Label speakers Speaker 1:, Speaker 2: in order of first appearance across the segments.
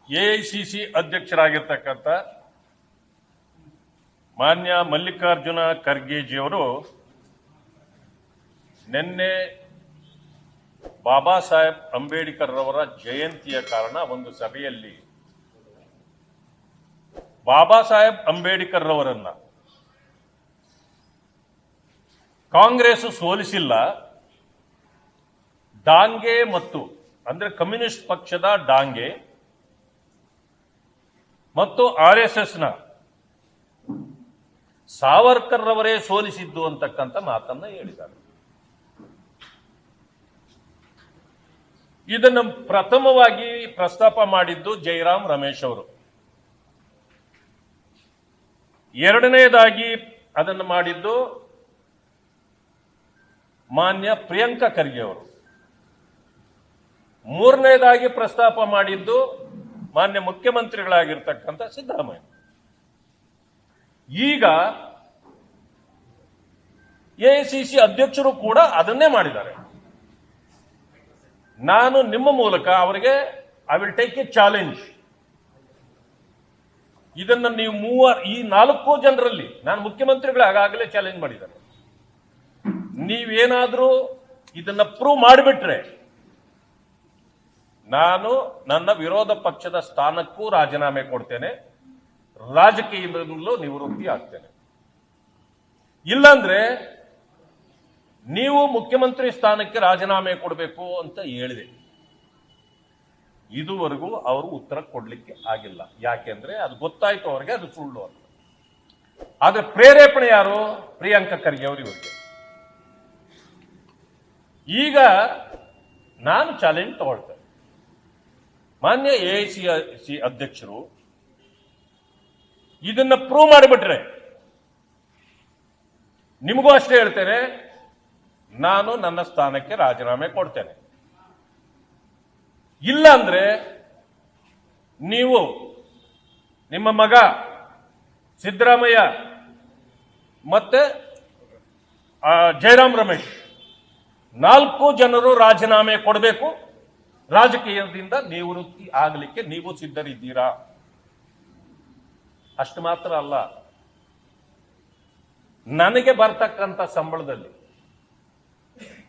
Speaker 1: AICC ಅಧ್ಯಕ್ಷರಾಗಿರ್ತಕ್ಕಂಥ ಮಾನ್ಯ ಮಲ್ಲಿಕಾರ್ಜುನ ಖರ್ಗೆಜಿಯವರು ನಿನ್ನೆ ಬಾಬಾ ಸಾಹೇಬ್ ಅಂಬೇಡ್ಕರ್ ಅವರ ಜಯಂತಿಯ ಕಾರಣ ಒಂದು ಸಭೆಯಲ್ಲಿ ಬಾಬಾ ಸಾಹೇಬ್ ಅಂಬೇಡ್ಕರ್ ಅವರನ್ನ ಕಾಂಗ್ರೆಸ್ ಸೋಲಿಸಿಲ್ಲ, ಡಾಂಗೆ ಮತ್ತು ಅಂದ್ರೆ ಕಮ್ಯುನಿಸ್ಟ್ ಪಕ್ಷದ ಡಾಂಗೆ ಮತ್ತು ಆರ್ಎಸ್ಎಸ್ನ ಸಾವರ್ಕರ್ ಅವರೇ ಸೋಲಿಸಿದ್ದು ಅಂತಕ್ಕಂಥ ಮಾತನ್ನ ಹೇಳಿದ್ದಾರೆ. ಇದನ್ನು ಪ್ರಥಮವಾಗಿ ಪ್ರಸ್ತಾಪ ಮಾಡಿದ್ದು ಜೈರಾಮ್ ರಮೇಶ್ ಅವರು, ಎರಡನೆಯದಾಗಿ ಅದನ್ನು ಮಾಡಿದ್ದು ಮಾನ್ಯ ಪ್ರಿಯಾಂಕಾ ಖರ್ಗೆ ಅವರು, ಮೂರನೇದಾಗಿ ಪ್ರಸ್ತಾಪ ಮಾಡಿದ್ದು ಮಾನ್ಯ ಮುಖ್ಯಮಂತ್ರಿಗಳಾಗಿರ್ತಕ್ಕಂಥ ಸಿದ್ದರಾಮಯ್ಯ. ಈಗ ಎಐಸಿಸಿ ಅಧ್ಯಕ್ಷರು ಕೂಡ ಅದನ್ನೇ ಮಾಡಿದ್ದಾರೆ. ನಾನು ನಿಮ್ಮ ಮೂಲಕ ಅವರಿಗೆ I will take A challenge. ಇದನ್ನು ನೀವು ಈ 4 ಜನರಲ್ಲಿ ನಾನು ಮುಖ್ಯಮಂತ್ರಿಗಳು ಆಗಾಗಲೇ ಚಾಲೆಂಜ್ ಮಾಡಿದ್ದಾರೆ. ನೀವೇನಾದ್ರೂ ಇದನ್ನ ಪ್ರೂವ್ ಮಾಡಿಬಿಟ್ರೆ ನಾನು ನನ್ನ ವಿರೋಧ ಪಕ್ಷದ ಸ್ಥಾನಕ್ಕೂ ರಾಜೀನಾಮೆ ಕೊಡ್ತೇನೆ, ರಾಜಕೀಯದಲ್ಲೂ ನಿವೃತ್ತಿ ಆಗ್ತೇನೆ. ಇಲ್ಲಾಂದ್ರೆ ನೀವು ಮುಖ್ಯಮಂತ್ರಿ ಸ್ಥಾನಕ್ಕೆ ರಾಜೀನಾಮೆ ಕೊಡಬೇಕು ಅಂತ ಹೇಳಿದೆ. ಇದುವರೆಗೂ ಅವರು ಉತ್ತರ ಕೊಡ್ಲಿಕ್ಕೆ ಆಗಿಲ್ಲ. ಯಾಕೆಂದ್ರೆ ಅದು ಗೊತ್ತಾಯ್ತು ಅವ್ರಿಗೆ ಅದು ಸುಳ್ಳು ಅಂತ. ಆದ್ರೆ ಪ್ರೇರೇಪಣೆ ಯಾರು? ಪ್ರಿಯಾಂಕಾ ಖರ್ಗೆ ಅವರು. ಇವರಿಗೆ ಈಗ ನಾನು ಚಾಲೆಂಜ್ ತಗೊಳ್ತೇನೆ. ಮಾನ್ಯ ಎಐಸಿಸಿ ಅಧ್ಯಕ್ಷರು ಇದನ್ನ ಪ್ರೂವ್ ಮಾಡಿಬಿಟ್ರೆ ನಿಮಗೂ ಅಷ್ಟೇ ಹೇಳ್ತೇನೆ, ನಾನು ನನ್ನ ಸ್ಥಾನಕ್ಕೆ ರಾಜೀನಾಮೆ ಕೊಡ್ತೇನೆ. ಇಲ್ಲ ಅಂದ್ರೆ ನೀವು ನಿಮ್ಮ ಮಗ ಸಿದ್ದರಾಮಯ್ಯ ಮತ್ತೆ ಜೈರಾಮ್ ರಮೇಶ್ 4 ಜನರು ರಾಜೀನಾಮೆ ಕೊಡಬೇಕು. ರಾಜಕೀಯದಿಂದ ನಿವೃತ್ತಿ ಆಗಲಿಕ್ಕೆ ನೀವು ಸಿದ್ಧರಿದ್ದೀರಾ? ಅಷ್ಟು ಮಾತ್ರ ಅಲ್ಲ, ನನಗೆ ಬರ್ತಕ್ಕಂಥ ಸಂಬಳದಲ್ಲಿ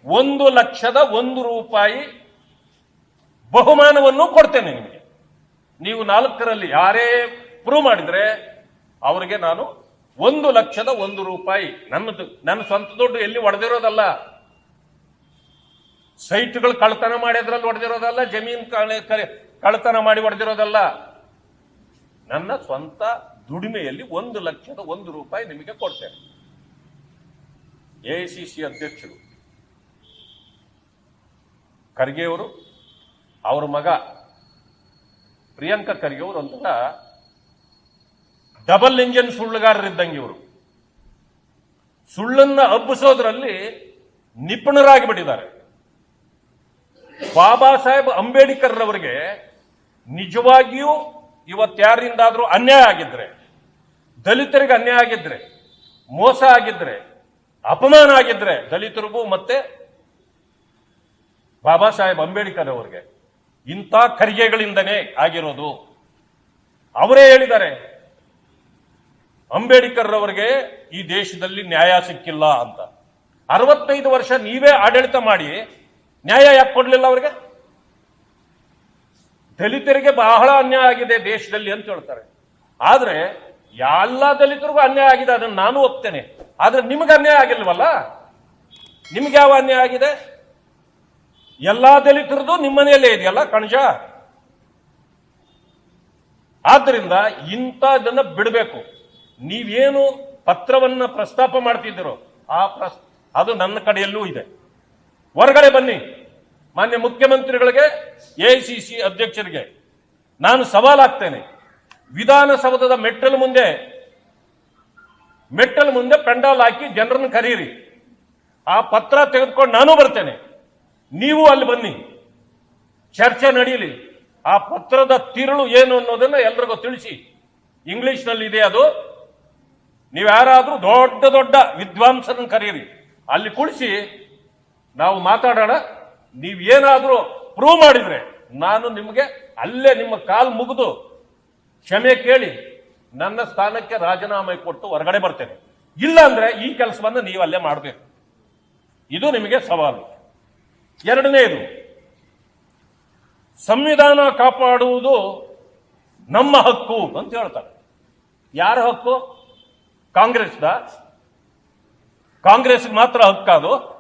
Speaker 1: 1,01,000 ರೂಪಾಯಿ ಬಹುಮಾನವನ್ನು ಕೊಡ್ತೇನೆ ನಿಮಗೆ. ನೀವು 4ರಲ್ಲಿ ಯಾರೇ ಪ್ರೂವ್ ಮಾಡಿದ್ರೆ ಅವರಿಗೆ ನಾನು 1,01,000 ರೂಪಾಯಿ, ನನ್ನ ಸ್ವಂತ ದುಡ್ಡು ಎಲ್ಲಿ ಒಡೆದಿರೋದಲ್ಲ, ಸೈಟ್ಗಳು ಕಳ್ತನ ಮಾಡಿ ಅದರಲ್ಲಿ ಹೊಡೆದಿರೋದಲ್ಲ, ಜಮೀನು ಕಳ್ತನ ಮಾಡಿ ಹೊಡೆದಿರೋದಲ್ಲ, ನನ್ನ ಸ್ವಂತ ದುಡಿಮೆಯಲ್ಲಿ 1,01,000 ರೂಪಾಯಿ ನಿಮಗೆ ಕೊಡ್ತೇನೆ. ಎಐಸಿಸಿ ಅಧ್ಯಕ್ಷರು ಖರ್ಗೆ ಅವರು, ಅವರ ಮಗ ಪ್ರಿಯಾಂಕಾ ಖರ್ಗೆ ಅವರು ಒಂಥರ ಡಬಲ್ ಇಂಜಿನ್ ಸುಳ್ಳುಗಾರರಿದ್ದಂಗೆ. ಇವರು ಸುಳ್ಳನ್ನ ಹಬ್ಬಿಸೋದ್ರಲ್ಲಿ ನಿಪುಣರಾಗಿ ಬಿಟ್ಟಿದ್ದಾರೆ. ಬಾಬಾ ಸಾಹೇಬ್ ಅಂಬೇಡ್ಕರ್ ಅವರಿಗೆ ನಿಜವಾಗಿಯೂ ಇವತ್ಯಾರಿಂದಾದ್ರೂ ಅನ್ಯಾಯ ಆಗಿದ್ರೆ, ದಲಿತರಿಗೆ ಅನ್ಯಾಯ ಆಗಿದ್ರೆ, ಮೋಸ ಆಗಿದ್ರೆ, ಅಪಮಾನ ಆಗಿದ್ರೆ, ದಲಿತರಿಗೂ ಮತ್ತೆ ಬಾಬಾ ಸಾಹೇಬ್ ಅಂಬೇಡ್ಕರ್ ಅವರಿಗೆ ಇಂಥ ಖರ್ಗೆಗಳಿಂದನೇ ಆಗಿರೋದು. ಅವರೇ ಹೇಳಿದ್ದಾರೆ, ಅಂಬೇಡ್ಕರ್ ಅವರಿಗೆ ಈ ದೇಶದಲ್ಲಿ ನ್ಯಾಯ ಸಿಕ್ಕಿಲ್ಲ ಅಂತ. 65 ವರ್ಷ ನೀವೇ ಆಡಳಿತ ಮಾಡಿ ನ್ಯಾಯ ಯಾಕೆ ಕೊಡ್ಲಿಲ್ಲ ಅವರಿಗೆ? ದಲಿತರಿಗೆ ಬಹಳ ಅನ್ಯಾಯ ಆಗಿದೆ ದೇಶದಲ್ಲಿ ಅಂತ ಹೇಳ್ತಾರೆ. ಆದ್ರೆ ಎಲ್ಲ ದಲಿತರಿಗೂ ಅನ್ಯಾಯ ಆಗಿದೆ, ಅದನ್ನು ನಾನು ಒಪ್ತೇನೆ. ಆದ್ರೆ ನಿಮ್ಗೆ ಅನ್ಯಾಯ ಆಗಿಲ್ವಲ್ಲ? ನಿಮ್ಗೆ ಯಾವ ಅನ್ಯಾಯ ಆಗಿದೆ? ಎಲ್ಲಾ ದಲಿತರದು ನಿಮ್ಮನೆಯಲ್ಲೇ ಇದೆಯಲ್ಲ ಕಣಜ. ಆದ್ರಿಂದ ಇಂಥದನ್ನ ಬಿಡಬೇಕು. ನೀವೇನು ಪತ್ರವನ್ನ ಪ್ರಸ್ತಾಪ ಮಾಡ್ತಿದ್ದೀರೋ ಅದು ನನ್ನ ಕಡೆಯಲ್ಲೂ ಇದೆ. ಹೊರಗಡೆ ಬನ್ನಿ. ಮಾನ್ಯ ಮುಖ್ಯಮಂತ್ರಿಗಳಿಗೆ, ಎಐಸಿಸಿ ಅಧ್ಯಕ್ಷರಿಗೆ ನಾನು ಸವಾಲಾಗ್ತೇನೆ. ವಿಧಾನಸೌಧದ ಮೆಟ್ಟಲು ಮುಂದೆ ಪೆಂಡಾಲ್ ಹಾಕಿ ಜನರನ್ನು ಕರೀರಿ. ಆ ಪತ್ರ ತೆಗೆದುಕೊಂಡು ನಾನು ಬರ್ತೇನೆ, ನೀವು ಅಲ್ಲಿ ಬನ್ನಿ, ಚರ್ಚೆ ನಡೆಯಲಿ. ಆ ಪತ್ರದ ತಿರುಳು ಏನು ಅನ್ನೋದನ್ನ ಎಲ್ರಿಗೂ ತಿಳಿಸಿ. ಇಂಗ್ಲಿಷ್ನಲ್ಲಿ ಇದೆ ಅದು. ನೀವು ಯಾರಾದ್ರೂ ದೊಡ್ಡ ದೊಡ್ಡ ವಿದ್ವಾಂಸರನ್ನು ಕರೀರಿ, ಅಲ್ಲಿ ಕುಳಿಸಿ ನಾವು ಮಾತಾಡೋಣ. ನೀವೇನಾದ್ರೂ ಪ್ರೂವ್ ಮಾಡಿದ್ರೆ ನಾನು ನಿಮಗೆ ಅಲ್ಲೇ ನಿಮ್ಮ ಕಾಲು ಮುಗಿದು ಕ್ಷಮೆ ಕೇಳಿ ನನ್ನ ಸ್ಥಾನಕ್ಕೆ ರಾಜೀನಾಮೆ ಕೊಟ್ಟು ಹೊರಗಡೆ ಬರ್ತೇನೆ. ಇಲ್ಲ ಅಂದ್ರೆ ಈ ಕೆಲಸವನ್ನು ನೀವು ಅಲ್ಲೇ ಮಾಡಬೇಕು. ಇದು ನಿಮಗೆ ಸವಾಲು. ಎರಡನೇದು, ಸಂವಿಧಾನ ಕಾಪಾಡುವುದು ನಮ್ಮ ಹಕ್ಕು ಅಂತ ಹೇಳ್ತಾರೆ. ಯಾರ ಹಕ್ಕು? ಕಾಂಗ್ರೆಸ್ದ? ಕಾಂಗ್ರೆಸ್ಗೆ ಮಾತ್ರ ಹಕ್ಕು ಅದು?